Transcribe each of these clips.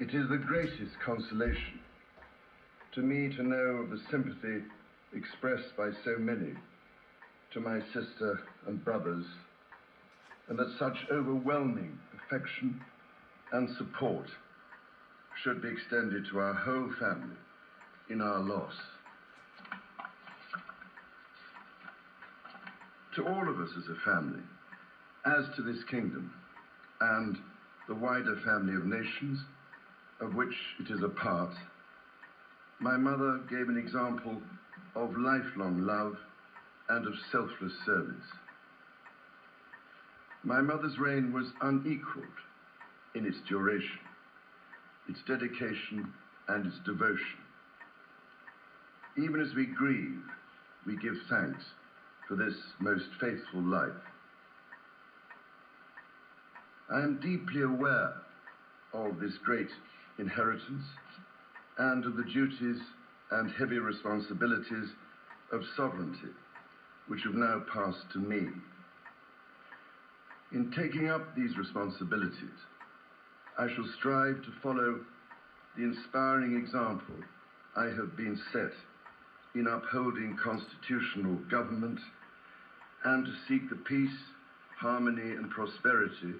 It is the greatest consolation to me to know of the sympathy expressed by so many to my sister and brothers, and that such overwhelming affection and support should be extended to our whole family in our loss. To all of us as a family, as to this kingdom and the wider family of nations of which it is a part, my mother gave an example of lifelong love and of selfless service. My mother's reign was unequaled in its duration, its dedication and its devotion. Even as we grieve, we give thanks for this most faithful life. I am deeply aware of this great inheritance and of the duties and heavy responsibilities of sovereignty which have now passed to me. In taking up these responsibilities, I shall strive to follow the inspiring example I have been set in upholding constitutional government and to seek the peace, harmony and prosperity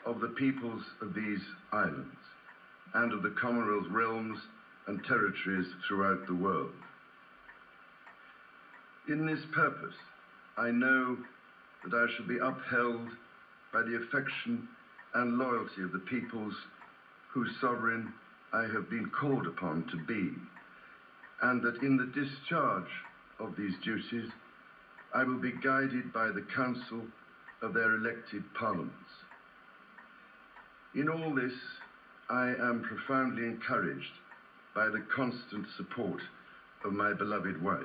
of the peoples of these islands and of the Commonwealth realms and territories throughout the world. In this purpose, I know that I shall be upheld by the affection and loyalty of the peoples whose sovereign I have been called upon to be, and that in the discharge of these duties, I will be guided by the counsel of their elected parliaments. In all this, I am profoundly encouraged by the constant support of my beloved wife.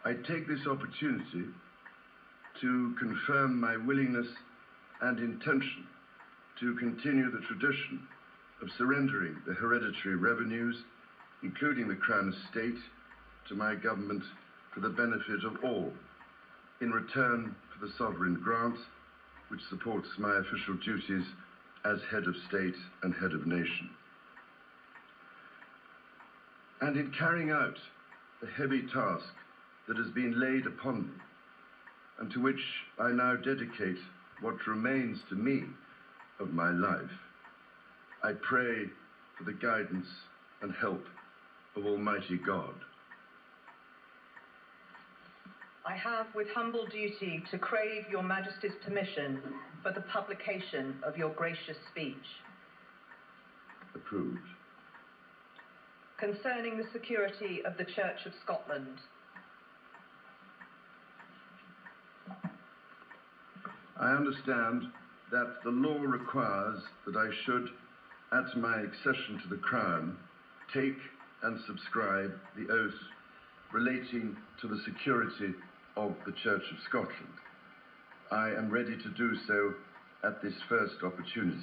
I take this opportunity to confirm my willingness and intention to continue the tradition of surrendering the hereditary revenues, including the Crown Estate, to my government for the benefit of all, in return for the sovereign grant which supports my official duties as head of state and head of nation. And in carrying out the heavy task that has been laid upon me, and to which I now dedicate what remains to me of my life, I pray for the guidance and help of Almighty God. I have with humble duty to crave your Majesty's permission for the publication of your gracious speech. Approved. Concerning the security of the Church of Scotland. I understand that the law requires that I should, at my accession to the Crown, take and subscribe the oath relating to the security of the Church of Scotland. I am ready to do so at this first opportunity.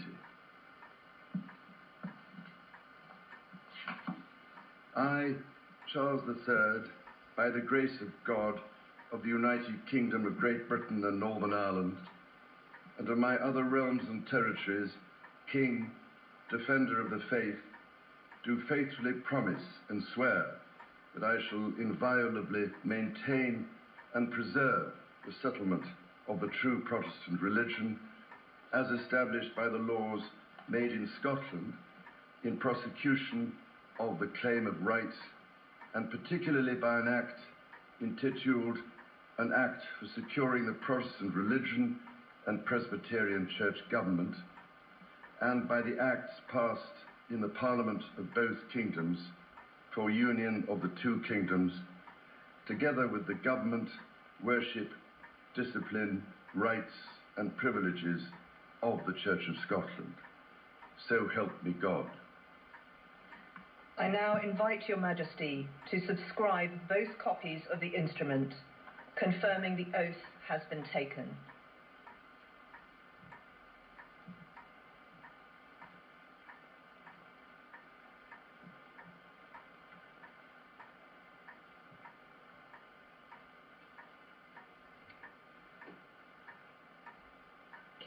I, Charles III, by the grace of God, of the United Kingdom of Great Britain and Northern Ireland, and of my other realms and territories, King, Defender of the Faith, do faithfully promise and swear that I shall inviolably maintain and preserve the settlement of the true Protestant religion as established by the laws made in Scotland in prosecution of the claim of right, and particularly by an act intituled An Act for Securing the Protestant Religion and Presbyterian Church Government, and by the acts passed in the Parliament of both kingdoms for union of the two kingdoms, together with the government, worship, discipline, rights and privileges of the Church of Scotland. So help me God. I now invite your Majesty to subscribe both copies of the instrument, confirming the oath has been taken.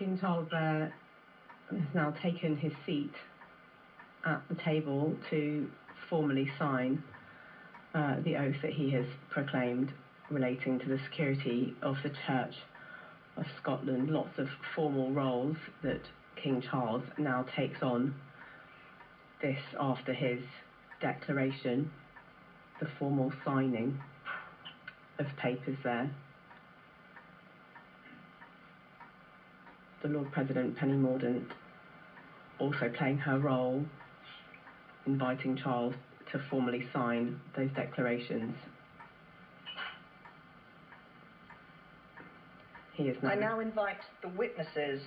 King Charles there has now taken his seat at the table to formally sign the oath that he has proclaimed relating to the security of the Church of Scotland. Lots of formal roles that King Charles now takes on. This after his declaration, the formal signing of papers there. The Lord President, Penny Mordaunt, also playing her role, inviting Charles to formally sign those declarations. I now invite the witnesses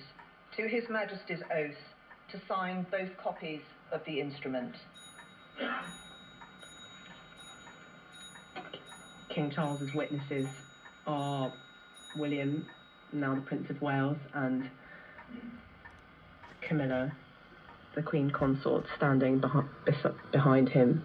to His Majesty's oath to sign both copies of the instrument. King Charles's witnesses are William, now the Prince of Wales, and Camilla, the Queen Consort, standing behind him.